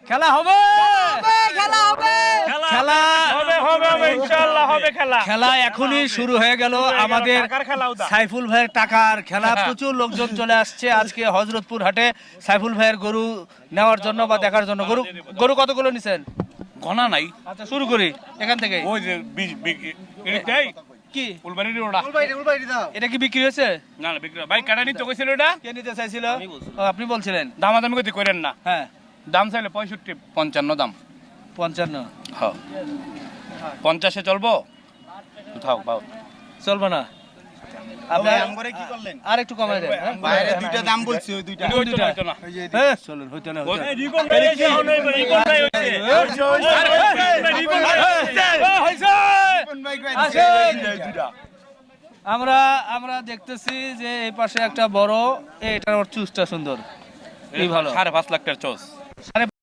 খেলা হবে খেলা হবে খেলা হবে ইনশাআল্লাহ হবে খেলা। খেলা এখনই শুরু হয়ে গেল। আমাদের টাকার খেলাও দা। সাইফুল ভাইয়ের টাকার খেলা, প্রচুর লোকজন চলে আসছে আজকে হযরতপুর হাটে সাইফুল ভাইয়ের গরু নেওয়ার জন্য বা দেখার জন্য। গরু কতগুলো নিছেন? গণা নাই। আচ্ছা শুরু করি এখান থেকে। ওই যে এটাই কি ফুলবাড়ির ওটা। এটা কি বিক্রি হয়েছে? না না বিক্রি ভাই কাটা নিতে কইছিল এটা। কে নিতে চাইছিল? ও, আপনি বলছিলেন। দামাদামি করতে করেন না। হ্যাঁ দাম চাইলে 65 55 দাম। 55 হ্যাঁ 50-এ চলবো? থাক বাউ। চলবে না। আপনি আর একটু কমাই দেন। হ্যাঁ? বাইরে দুইটা দাম বলছি, ওই দুইটা এটা হইতো না, হইতো না। হ্যাঁ, চলুন হইতো না, হইতো না। রিকন ভাই এসে হলো রিকন ভাই হইছে। রিকন ভাই হইছে। আসেন। আমরা দেখতেছি যে এই পাশে একটা বড়, এটার চুজটা সুন্দর, এই ভালো। 5.5 লাখ টাকার চোস।